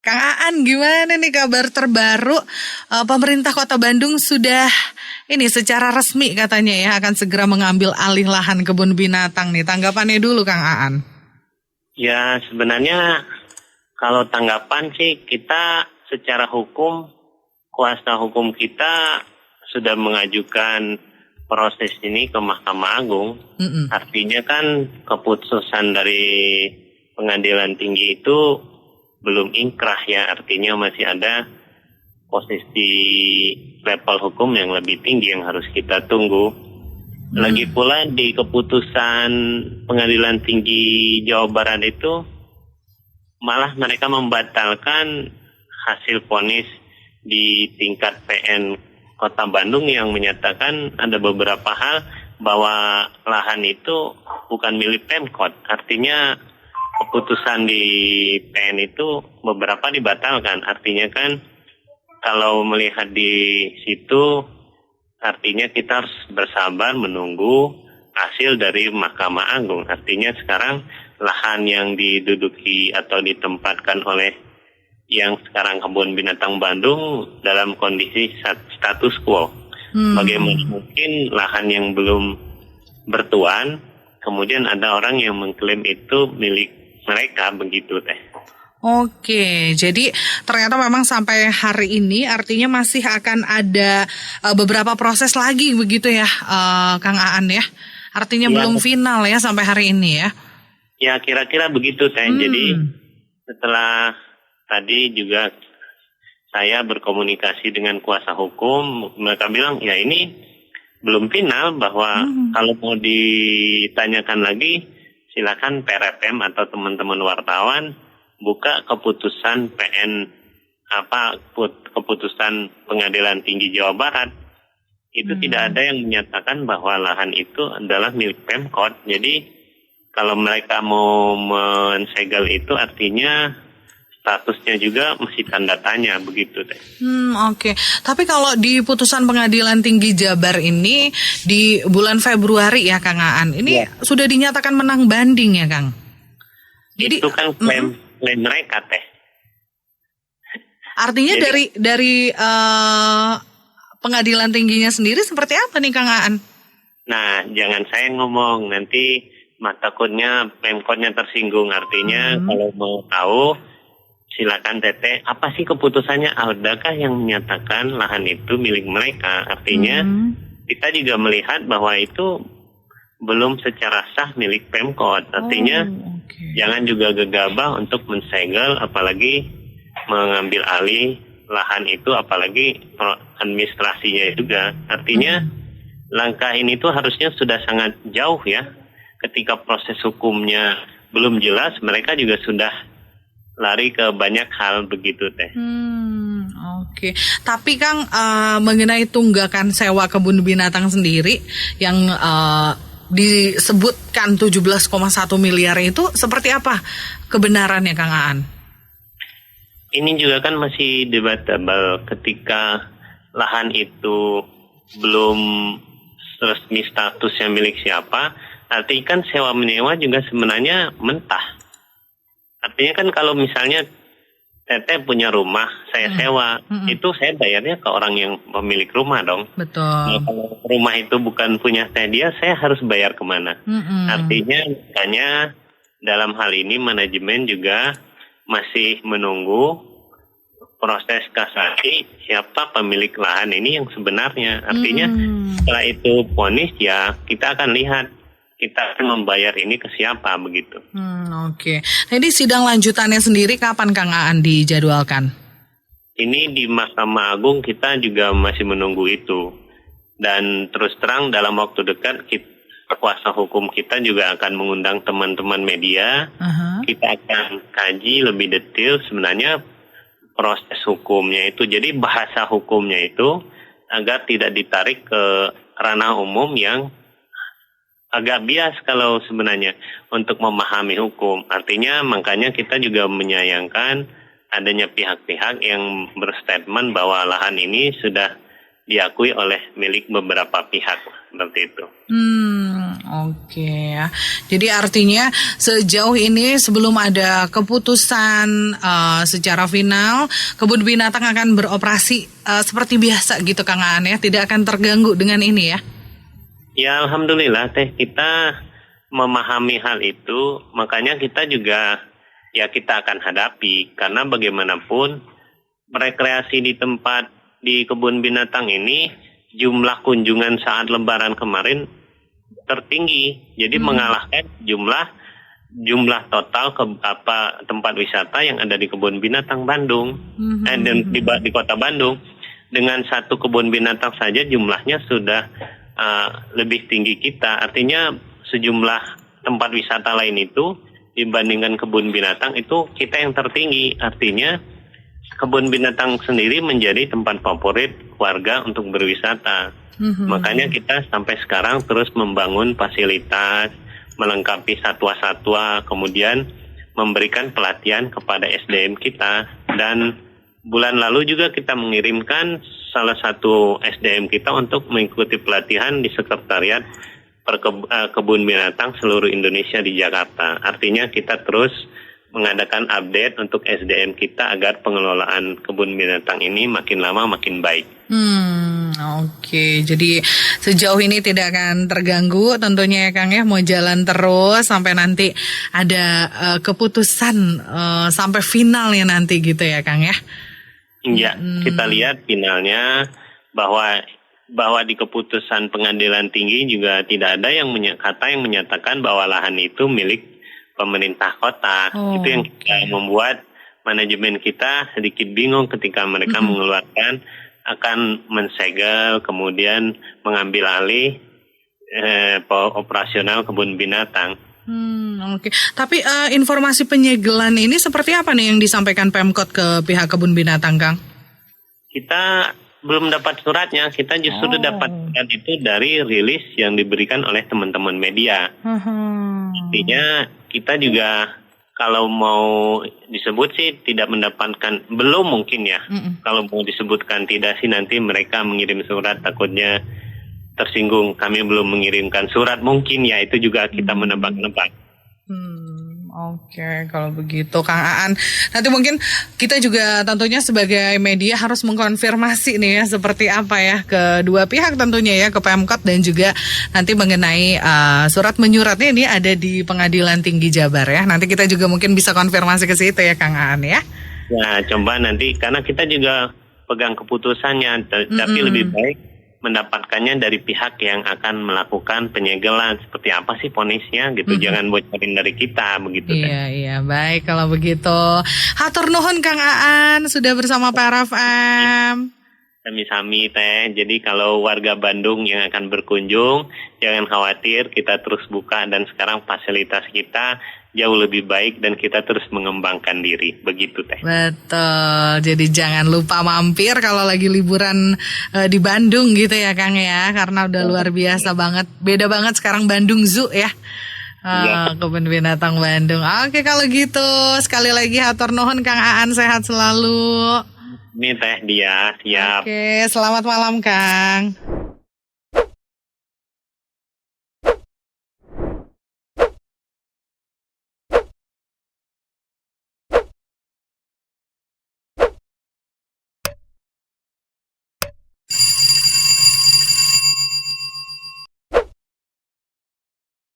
Kang Aan, gimana nih kabar terbaru? Pemerintah Kota Bandung sudah ini secara resmi katanya ya akan segera mengambil alih lahan kebun binatang nih. Tanggapannya dulu Kang Aan. Ya, sebenarnya kalau tanggapan sih kita secara hukum, kuasa hukum kita sudah mengajukan proses ini ke Mahkamah Agung. Artinya kan keputusan dari Pengadilan Tinggi itu belum ingkrah ya, artinya masih ada posisi level hukum yang lebih tinggi yang harus kita tunggu. Lagi pula di keputusan Pengadilan Tinggi Jawa Barat itu malah mereka membatalkan hasil vonis di tingkat PN Kota Bandung yang menyatakan ada beberapa hal bahwa lahan itu bukan milik Pemkot. Artinya keputusan di PN itu beberapa dibatalkan. Artinya kan kalau melihat di situ artinya kita harus bersabar menunggu hasil dari Mahkamah Agung. Artinya sekarang lahan yang diduduki atau ditempatkan oleh yang sekarang Kebun Binatang Bandung dalam kondisi status quo. Bagaimana mungkin lahan yang belum bertuan, kemudian ada orang yang mengklaim itu milik mereka, begitu teh. Oke, jadi ternyata memang sampai hari ini artinya masih akan ada beberapa proses lagi begitu ya, Kang Aan ya. Artinya belum final ya sampai hari ini ya. Ya kira-kira begitu teh. Jadi setelah tadi juga saya berkomunikasi dengan kuasa hukum, mereka bilang ya ini belum final, bahwa kalau mau ditanyakan lagi silakan PRFM atau teman-teman wartawan buka keputusan PN keputusan Pengadilan Tinggi Jawa Barat. Itu tidak ada yang menyatakan bahwa lahan itu adalah milik Pemkot. Jadi kalau mereka mau mensegel itu artinya statusnya juga masih tanda tanya, begitu deh. Oke. Tapi kalau di putusan Pengadilan Tinggi Jabar ini di bulan Februari ya Kang Aan, ini sudah dinyatakan menang banding ya Kang? Jadi, itu kan klaim mereka teh. Artinya jadi, dari Pengadilan Tingginya sendiri seperti apa nih Kang Aan? Nah, jangan saya ngomong, nanti takutnya Pemkotnya tersinggung. Artinya kalau mau tahu silakan Teteh, apa sih keputusannya? Adakah yang menyatakan lahan itu milik mereka? Artinya kita juga melihat bahwa itu belum secara sah milik Pemkot. Artinya jangan juga gegabah untuk mensegel, apalagi mengambil alih lahan itu, apalagi administrasinya juga. Artinya langkah ini tuh harusnya sudah sangat jauh ya. Ketika proses hukumnya belum jelas, mereka juga sudah lari ke banyak hal, begitu teh. Oke. Tapi Kang, mengenai tunggakan sewa kebun binatang sendiri yang disebutkan 17,1 miliar itu seperti apa kebenarannya Kang Aan? Ini juga kan masih debatable. Ketika lahan itu belum resmi statusnya milik siapa, artinya kan sewa menyewa juga sebenarnya mentah. Artinya kan kalau misalnya Teteh punya rumah, saya sewa, itu saya bayarnya ke orang yang pemilik rumah dong. Betul. Nah, kalau rumah itu bukan punya saya harus bayar kemana? Artinya makanya dalam hal ini manajemen juga masih menunggu proses kasasi siapa pemilik lahan ini yang sebenarnya. Artinya setelah itu vonis ya kita akan lihat kita akan membayar ini ke siapa, begitu. Oke. Jadi sidang lanjutannya sendiri kapan Kang Aan dijadwalkan? Ini di Mahkamah Agung kita juga masih menunggu itu. Dan terus terang dalam waktu dekat kuasa hukum kita juga akan mengundang teman-teman media. Kita akan kaji lebih detail sebenarnya proses hukumnya itu. Jadi bahasa hukumnya itu agar tidak ditarik ke ranah umum yang agak bias kalau sebenarnya untuk memahami hukum. Artinya makanya kita juga menyayangkan adanya pihak-pihak yang berstatement bahwa lahan ini sudah diakui oleh milik beberapa pihak, seperti itu. Oke ya. Jadi artinya sejauh ini sebelum ada keputusan secara final, kebun binatang akan beroperasi seperti biasa gitu Kang Aan ya, tidak akan terganggu dengan ini ya. Ya alhamdulillah teh kita memahami hal itu, makanya kita juga ya kita akan hadapi karena bagaimanapun rekreasi di tempat di kebun binatang ini jumlah kunjungan saat Lebaran kemarin tertinggi, jadi mengalahkan jumlah total tempat wisata yang ada di kebun binatang Bandung dan di kota Bandung. Dengan satu kebun binatang saja jumlahnya sudah lebih tinggi kita, artinya sejumlah tempat wisata lain itu dibandingkan kebun binatang itu kita yang tertinggi, artinya kebun binatang sendiri menjadi tempat favorit warga untuk berwisata. Makanya kita sampai sekarang terus membangun fasilitas, melengkapi satwa-satwa, kemudian memberikan pelatihan kepada SDM kita. Dan bulan lalu juga kita mengirimkan salah satu SDM kita untuk mengikuti pelatihan di Sekretariat Kebun Binatang seluruh Indonesia di Jakarta. Artinya kita terus mengadakan update untuk SDM kita agar pengelolaan kebun binatang ini makin lama makin baik. Oke, jadi sejauh ini tidak akan terganggu tentunya ya Kang ya, mau jalan terus sampai nanti ada keputusan sampai finalnya nanti gitu ya Kang ya. Iya, kita lihat finalnya bahwa di keputusan pengadilan tinggi juga tidak ada yang menyatakan bahwa lahan itu milik pemerintah kota. Itu yang membuat manajemen kita sedikit bingung ketika mereka mengeluarkan akan mensegel kemudian mengambil alih operasional kebun binatang. Oke. Tapi informasi penyegelan ini seperti apa nih yang disampaikan Pemkot ke pihak kebun binatang, Kang? Kita belum dapat suratnya, kita justru dapat surat itu dari rilis yang diberikan oleh teman-teman media. Artinya kita juga kalau mau disebut sih tidak mendapatkan, belum mungkin ya. Kalau mau disebutkan tidak sih nanti mereka mengirim surat takutnya tersinggung. Kami belum mengirimkan surat, mungkin ya itu juga kita menebak-nebak. Oke, kalau begitu Kang Aan, nanti mungkin kita juga tentunya sebagai media harus mengkonfirmasi nih ya seperti apa ya kedua pihak tentunya ya, ke Pemkot dan juga nanti mengenai surat menyuratnya ini ada di Pengadilan Tinggi Jabar ya. Nanti kita juga mungkin bisa konfirmasi ke situ ya Kang Aan ya. Ya, coba nanti karena kita juga pegang keputusannya, tapi lebih baik mendapatkannya dari pihak yang akan melakukan penyegelan, seperti apa sih vonisnya gitu, jangan bocorin dari kita begitu. Iya, baik kalau begitu. Hatur nuhun Kang Aan sudah bersama PRFM. Sami-sami teh. Jadi kalau warga Bandung yang akan berkunjung, jangan khawatir, kita terus buka dan sekarang fasilitas kita jauh lebih baik dan kita terus mengembangkan diri. Begitu teh. Betul. Jadi jangan lupa mampir kalau lagi liburan di Bandung gitu ya Kang ya, karena udah luar biasa banget. Beda banget sekarang Bandung Zoo ya. Kebun Binatang Bandung. Oke kalau gitu, sekali lagi hatur nuhun Kang Aan, sehat selalu. Ini teh dia, siap. Oke, selamat malam Kang.